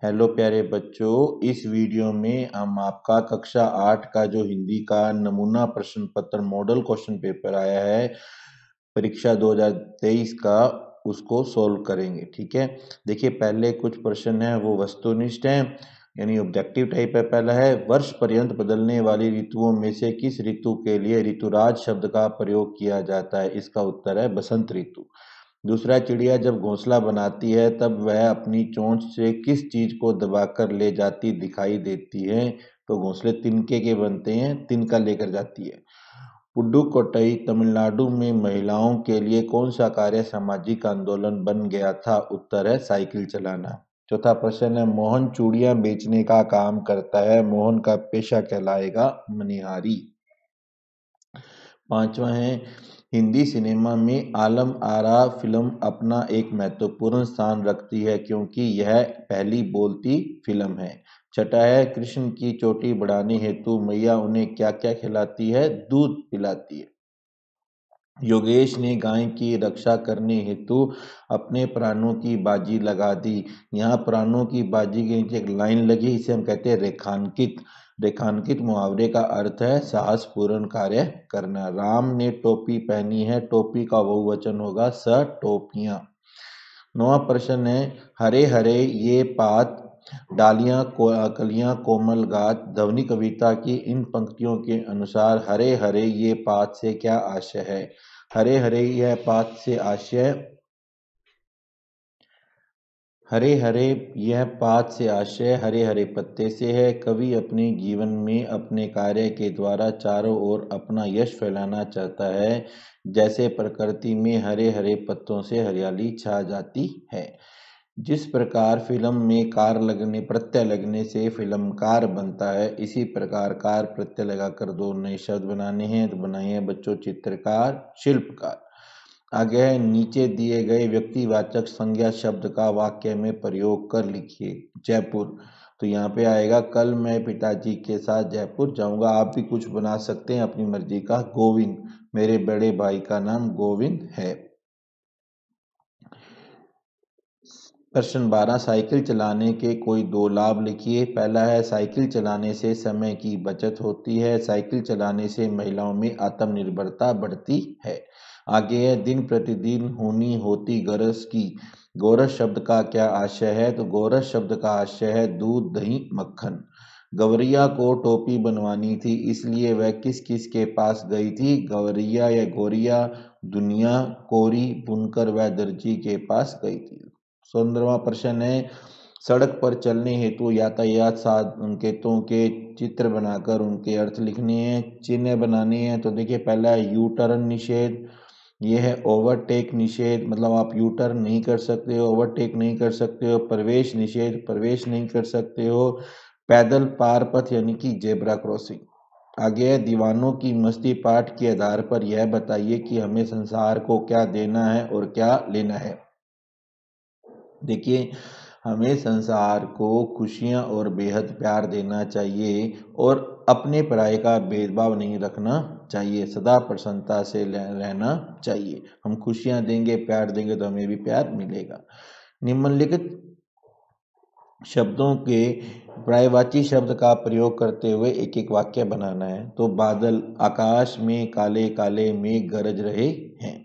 Hello प्यारे बच्चों, इस वीडियो में हम आपका कक्षा 8 का जो हिंदी का नमूना प्रश्न पत्र मॉडल क्वेश्चन पेपर आया है परीक्षा 2023 का, उसको सोल्व करेंगे। ठीक है, देखिए पहले कुछ प्रश्न है वो वस्तुनिष्ठ हैं, यानी ऑब्जेक्टिव टाइप है। पहला है, वर्ष पर्यंत बदलने वाली ऋतुओं में से किस ऋतु के लिए ऋतुराज शब्द का प्रयोग किया जाता है? इसका उत्तर है बसंत ऋतु। दूसरा, चिड़िया जब घोंसला बनाती है तब वह अपनी चोंच से किस चीज को दबाकर ले जाती दिखाई देती है? तो घोंसले तिनके के बनते हैं, तिनका लेकर जाती है। पुडुकोट्टई तमिलनाडु में महिलाओं के लिए कौन सा कार्य सामाजिक आंदोलन बन गया था? उत्तर है साइकिल चलाना। चौथा प्रश्न है, मोहन चूड़ियां बेचने का काम करता है, मोहन का पेशा कहलाएगा मनिहारी। पांचवा है, हिंदी सिनेमा में आलम आरा फिल्म अपना एक महत्वपूर्ण स्थान रखती है क्योंकि यह पहली बोलती फिल्म है। छठा है, कृष्ण की चोटी बढ़ाने हेतु मैया उन्हें क्या क्या खिलाती है? दूध पिलाती है। योगेश ने गाय की रक्षा करने हेतु अपने प्राणों की बाजी लगा दी। यहाँ प्राणों की बाजी के नीचे एक लाइन लगी, इसे हम कहते हैं रेखांकित। रेखांकित मुहावरे का अर्थ है साहसपूर्ण कार्य करना। राम ने टोपी पहनी है, टोपी का बहुवचन होगा स टोपियां। नौवां प्रश्न है, हरे हरे ये पात डालियां कलियां कोमल गात। ध्वनि कविता की इन पंक्तियों के अनुसार हरे हरे ये पात से क्या आशय है? हरे हरे यह पात से आशय हरे हरे यह पात से आशय हरे हरे पत्ते से है। कवि अपने जीवन में अपने कार्य के द्वारा चारों ओर अपना यश फैलाना चाहता है, जैसे प्रकृति में हरे हरे पत्तों से हरियाली छा जाती है। जिस प्रकार फिल्म में कार लगने प्रत्यय लगने से फिल्मकार बनता है, इसी प्रकार कार प्रत्यय लगाकर दो नए शब्द बनाने हैं, तो बनाए हैं बच्चों चित्रकार शिल्पकार। आगे है, नीचे दिए गए व्यक्तिवाचक संज्ञा शब्द का वाक्य में प्रयोग कर लिखिए। जयपुर, तो यहाँ पे आएगा कल मैं पिताजी के साथ जयपुर जाऊंगा। आप भी कुछ बना सकते हैं अपनी मर्जी का। गोविंद, मेरे बड़े भाई का नाम गोविंद है। प्रश्न 12, साइकिल चलाने के कोई दो लाभ लिखिए। पहला है, साइकिल चलाने से समय की बचत होती है। साइकिल चलाने से महिलाओं में आत्मनिर्भरता बढ़ती है। आगे है, दिन प्रतिदिन होनी होती गरज की। गोरस शब्द का क्या आशय है? तो गोरस शब्द का आशय है दूध दही मक्खन। गवरिया को टोपी बनवानी थी, इसलिए वह किस किस के पास गई थी? गवरिया या गोरिया, दुनिया, कोरी, बुनकर व दर्जी के पास गई थी। 15वां प्रश्न है, सड़क पर चलने हेतु यातायात संकेतों के चित्र बनाकर उनके अर्थ लिखने हैं, चिन्ह बनाने हैं। तो देखिए पहला है यू टर्न निषेध, ये है ओवरटेक निषेध, मतलब आप यू टर्न नहीं कर सकते हो, ओवरटेक नहीं कर सकते हो। प्रवेश निषेध, प्रवेश नहीं कर सकते हो। पैदल पार पथ यानी कि जेब्रा क्रॉसिंग। आगे है, दीवानों की मस्ती पाठ के आधार पर यह बताइए कि हमें संसार को क्या देना है और क्या लेना है। देखिए, हमें संसार को खुशियां और बेहद प्यार देना चाहिए और अपने पराये का भेदभाव नहीं रखना चाहिए, सदा प्रसन्नता से रहना चाहिए। हम खुशियां देंगे, प्यार देंगे तो हमें भी प्यार मिलेगा। निम्नलिखित शब्दों के पर्यायवाची शब्द का प्रयोग करते हुए एक एक वाक्य बनाना है। तो बादल, आकाश में काले काले मेघ गरज रहे हैं।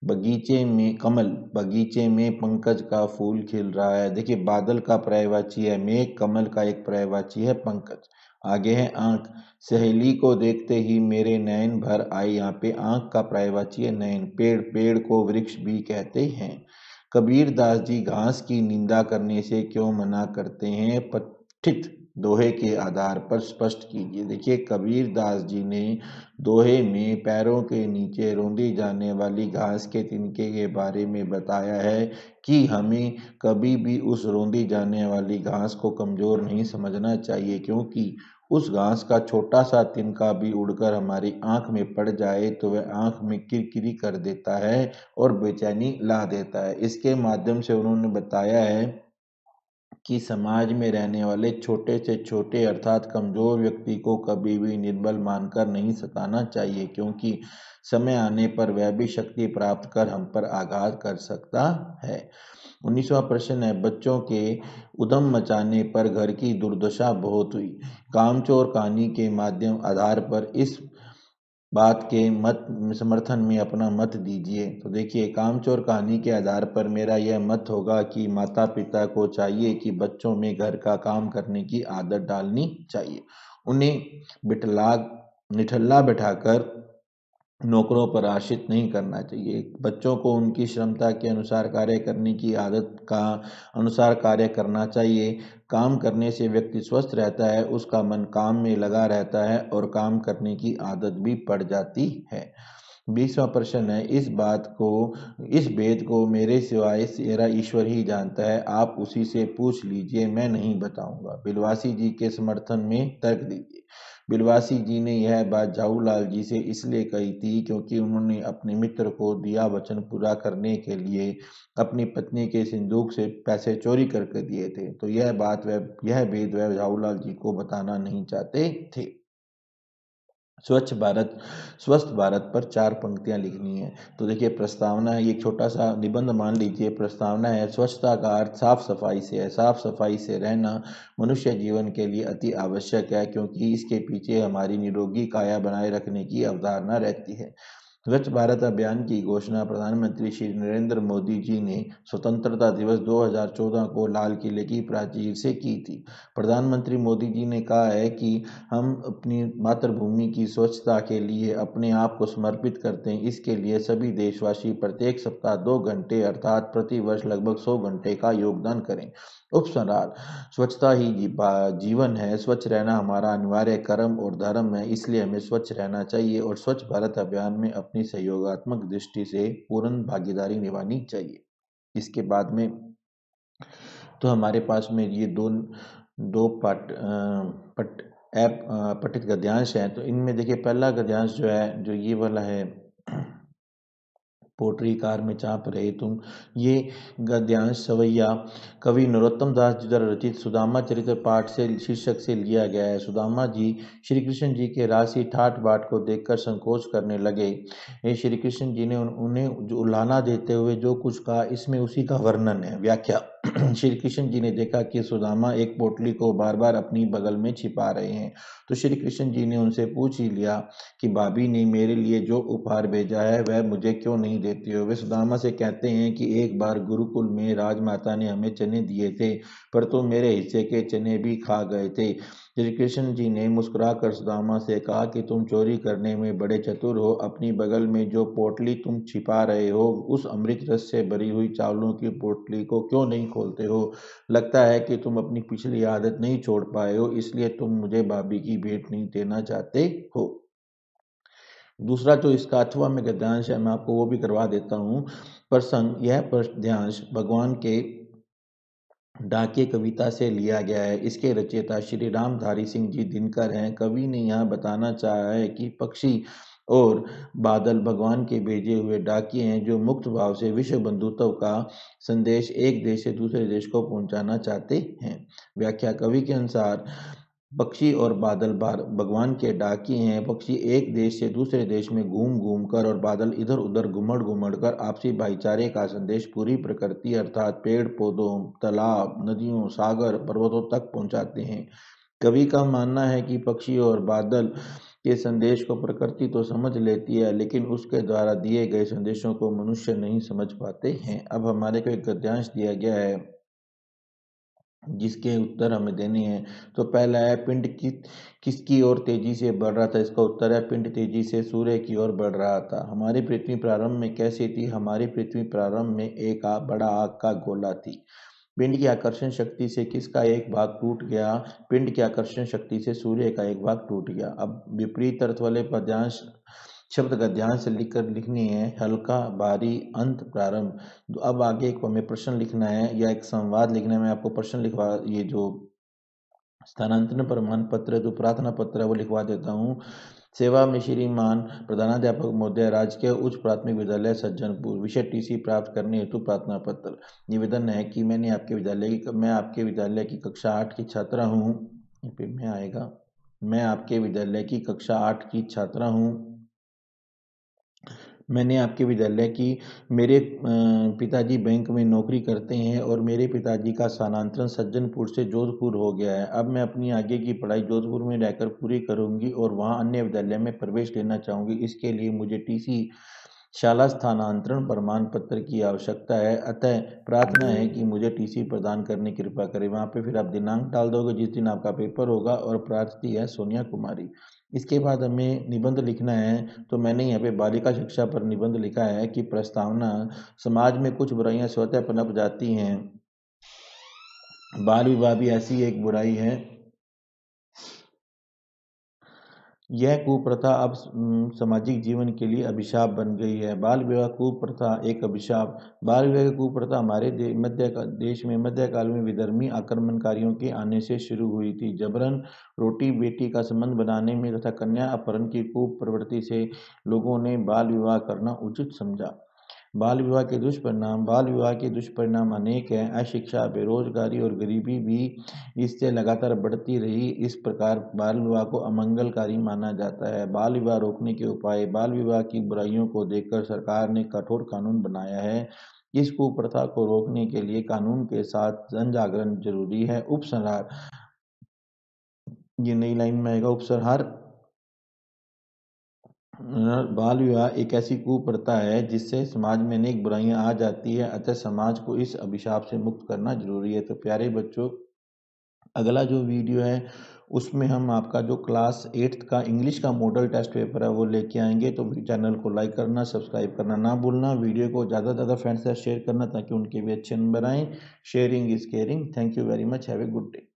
बगीचे में कमल, बगीचे में पंकज का फूल खिल रहा है। देखिए बादल का पर्यायवाची है मेघ, कमल का एक पर्यायवाची है पंकज। आगे है आंख, सहेली को देखते ही मेरे नयन भर आए। यहाँ पे आंख का पर्यायवाची है नयन। पेड़, पेड़ को वृक्ष भी कहते हैं। कबीर दास जी घास की निंदा करने से क्यों मना करते हैं? पठित दोहे के आधार पर स्पष्ट कीजिए। देखिए कबीर दास जी ने दोहे में पैरों के नीचे रौंदी जाने वाली घास के तिनके के बारे में बताया है कि हमें कभी भी उस रौंदी जाने वाली घास को कमजोर नहीं समझना चाहिए, क्योंकि उस घास का छोटा सा तिनका भी उड़कर हमारी आंख में पड़ जाए तो वह आंख में किरकिरी कर देता है और बेचैनी ला देता है। इसके माध्यम से उन्होंने बताया है कि समाज में रहने वाले छोटे से छोटे अर्थात कमजोर व्यक्ति को कभी भी निर्बल मानकर नहीं सताना चाहिए, क्योंकि समय आने पर वह भी शक्ति प्राप्त कर हम पर आघात कर सकता है। 19वां प्रश्न है, बच्चों के उद्यम मचाने पर घर की दुर्दशा बहुत हुई। कामचोर कहानी के माध्यम आधार पर इस बात के मत समर्थन में अपना मत दीजिए। तो देखिए, कामचोर कहानी के आधार पर मेरा यह मत होगा कि माता पिता को चाहिए कि बच्चों में घर का काम करने की आदत डालनी चाहिए। उन्हें बिठला निठल्ला बैठाकर नौकरों पर आश्रित नहीं करना चाहिए। बच्चों को उनकी क्षमता के अनुसार कार्य करने की आदत का अनुसार कार्य करना चाहिए। काम करने से व्यक्ति स्वस्थ रहता है, उसका मन काम में लगा रहता है और काम करने की आदत भी पड़ जाती है। 20वां प्रश्न है, इस भेद को मेरे सिवाय मेरा ईश्वर ही जानता है, आप उसी से पूछ लीजिए, मैं नहीं बताऊंगा। बिलवासी जी के समर्थन में तर्क दीजिए। बिलवासी जी ने यह बात जाऊलाल जी से इसलिए कही थी क्योंकि उन्होंने अपने मित्र को दिया वचन पूरा करने के लिए अपनी पत्नी के सिंदूक से पैसे चोरी करके दिए थे। तो यह भेद वह जाऊलाल जी को बताना नहीं चाहते थे। स्वच्छ भारत स्वस्थ भारत पर 4 पंक्तियां लिखनी है। तो देखिए, प्रस्तावना है, ये एक छोटा सा निबंध मान लीजिए। प्रस्तावना है, स्वच्छता का अर्थ साफ सफाई से है। साफ सफाई से रहना मनुष्य जीवन के लिए अति आवश्यक है क्योंकि इसके पीछे हमारी निरोगी काया बनाए रखने की अवधारणा रहती है। स्वच्छ भारत अभियान की घोषणा प्रधानमंत्री श्री नरेंद्र मोदी जी ने स्वतंत्रता दिवस 2014 को लाल किले की प्राचीर से की थी। प्रधानमंत्री मोदी जी ने कहा है कि हम अपनी मातृभूमि की स्वच्छता के लिए अपने आप को समर्पित करते हैं। इसके लिए सभी देशवासी प्रत्येक सप्ताह 2 घंटे अर्थात प्रति वर्ष लगभग 100 घंटे का योगदान करें। उपसंहार, स्वच्छता ही जीवन है। स्वच्छ रहना हमारा अनिवार्य कर्म और धर्म है, इसलिए हमें स्वच्छ रहना चाहिए और स्वच्छ भारत अभियान में अपनी सहयोगात्मक दृष्टि से पूर्ण भागीदारी निभानी चाहिए। इसके बाद में तो हमारे पास में ये दो पठित गद्यांश हैं। तो इनमें देखिए, पहला गद्यांश जो है, जो ये वाला है, पोट्री कार में चाप रहे तुम, ये गद्यांश सवैया कवि नरोत्तम दास जी द्वारा रचित सुदामा चरित्र पाठ से शीर्षक से लिया गया है। सुदामा जी श्री कृष्ण जी के राशि ठाट बाट को देखकर संकोच करने लगे। ये श्री कृष्ण जी ने उन्हें जो उल्हाना देते हुए जो कुछ कहा, इसमें उसी का वर्णन है। व्याख्या, श्री कृष्ण जी ने देखा कि सुदामा एक पोटली को बार बार अपनी बगल में छिपा रहे हैं, तो श्री कृष्ण जी ने उनसे पूछ ही लिया कि भाभी ने मेरे लिए जो उपहार भेजा है वह मुझे क्यों नहीं देती हो। वे सुदामा से कहते हैं कि एक बार गुरुकुल में राजमाता ने हमें चने दिए थे, पर तुम मेरे हिस्से के चने भी खा गए थे। श्री कृष्ण जी ने मुस्कुराकर सुदामा से कहा कि तुम चोरी करने में बड़े चतुर हो। अपनी बगल में जो पोटली तुम छिपा रहे हो, उस अमृत रस से भरी हुई चावलों की पोटली को क्यों नहीं खोलते हो। लगता है कि तुम अपनी पिछली आदत नहीं छोड़ पाए हो, इसलिए तुम मुझे भाभी की भेंट नहीं देना चाहते हो। दूसरा जो इसका अथवा में गद्यांश है, मैं आपको वो भी करवा देता हूँ। प्रसंग, यह पद्यांश भगवान के डाकिय कविता से लिया गया है। इसके रचयिता श्री रामधारी सिंह जी दिनकर हैं। कवि ने यहाँ बताना चाहा है कि पक्षी और बादल भगवान के भेजे हुए डाकिये हैं जो मुक्त भाव से विश्व बंधुत्व का संदेश एक देश से दूसरे देश को पहुंचाना चाहते हैं। व्याख्या, कवि के अनुसार पक्षी और बादल भगवान के डाकिये हैं। पक्षी एक देश से दूसरे देश में घूम घूम कर और बादल इधर उधर घुमड़ घुमड़ कर आपसी भाईचारे का संदेश पूरी प्रकृति अर्थात पेड़ पौधों, तालाब, नदियों, सागर, पर्वतों तक पहुंचाते हैं। कवि का मानना है कि पक्षी और बादल के संदेश को प्रकृति तो समझ लेती है, लेकिन उसके द्वारा दिए गए संदेशों को मनुष्य नहीं समझ पाते हैं। अब हमारे को एक गद्यांश दिया गया है जिसके उत्तर हमें देने हैं। तो पहला है, पिंड किसकी ओर तेजी से बढ़ रहा था। इसका उत्तर है, पिंड तेजी से सूर्य की ओर बढ़ रहा था। हमारी पृथ्वी प्रारंभ में कैसी थी। हमारी पृथ्वी प्रारंभ में एक बड़ा आग का गोला थी। पिंड की आकर्षण शक्ति से किसका एक भाग टूट गया। पिंड की आकर्षण शक्ति से सूर्य का एक भाग टूट गया। अब विपरीत अर्थ वाले पद्यांश शब्द गद्यांश लिखकर लिखनी है। हल्का, भारी, अंत, प्रारंभ। तो अब आगे एक हमें प्रश्न लिखना है या एक संवाद लिखना है। मैं आपको प्रश्न लिखवा, ये जो स्थानांतरण प्रमाण पत्र जो प्रार्थना पत्र है वो लिखवा देता हूँ। सेवा में श्रीमान प्रधानाध्यापक महोदय, राजकीय उच्च प्राथमिक विद्यालय सज्जनपुर, विषय टीसी प्राप्त करने हेतु प्रार्थना पत्र। निवेदन है कि मैं आपके विद्यालय की कक्षा 8 की छात्रा हूँ। में आएगा, मैं आपके विद्यालय की कक्षा 8 की छात्रा हूँ। मैंने आपके विद्यालय की मेरे पिताजी बैंक में नौकरी करते हैं और मेरे पिताजी का स्थानांतरण सज्जनपुर से जोधपुर हो गया है। अब मैं अपनी आगे की पढ़ाई जोधपुर में रहकर पूरी करूंगी और वहां अन्य विद्यालय में प्रवेश लेना चाहूंगी। इसके लिए मुझे टीसी शाला स्थानांतरण प्रमाण पत्र की आवश्यकता है, अतः प्रार्थना है कि मुझे टीसी प्रदान करने की कृपा करें। वहाँ पे फिर आप दिनांक डाल दोगे जिस दिन आपका पेपर होगा और प्रार्थी है सोनिया कुमारी। इसके बाद हमें निबंध लिखना है, तो मैंने यहाँ पे बालिका शिक्षा पर निबंध लिखा है कि प्रस्तावना, समाज में कुछ बुराइयां स्वतः पनप जाती हैं, बाल विवाह भी ऐसी एक बुराई है। यह कुप्रथा अब सामाजिक जीवन के लिए अभिशाप बन गई है। बाल विवाह कुप्रथा एक अभिशाप। बाल विवाह की कुप्रथा हमारे देश में मध्यकाल में विधर्मी आक्रमणकारियों के आने से शुरू हुई थी। जबरन रोटी बेटी का संबंध बनाने में तथा कन्या अपहरण की कुप्रवृत्ति से लोगों ने बाल विवाह करना उचित समझा। बाल विवाह के दुष्परिणाम अनेक हैं। अशिक्षा, बेरोजगारी और गरीबी भी इससे लगातार बढ़ती रही। इस प्रकार बाल विवाह को अमंगलकारी माना जाता है। बाल विवाह रोकने के उपाय। बाल विवाह की बुराइयों को देखकर सरकार ने कठोर कानून बनाया है। इस कुप्रथा को रोकने के लिए कानून के साथ जन जागरण जरूरी है। उपसंहार, ये नई लाइन में आएगा उपसंहार। बाल विवाह एक ऐसी कुप्रथा है जिससे समाज में अनेक बुराइयां आ जाती है, अतः समाज को इस अभिशाप से मुक्त करना जरूरी है। तो प्यारे बच्चों, अगला जो वीडियो है उसमें हम आपका जो क्लास 8th का इंग्लिश का मॉडल टेस्ट पेपर है वो लेके आएंगे। तो चैनल को लाइक करना, सब्सक्राइब करना ना भूलना, वीडियो को ज़्यादा से ज़्यादा फ्रेंड्स से शेयर करना ताकि उनके भी अच्छे नंबर आएँ। Sharing is caring. Thank you very much. Have a good day.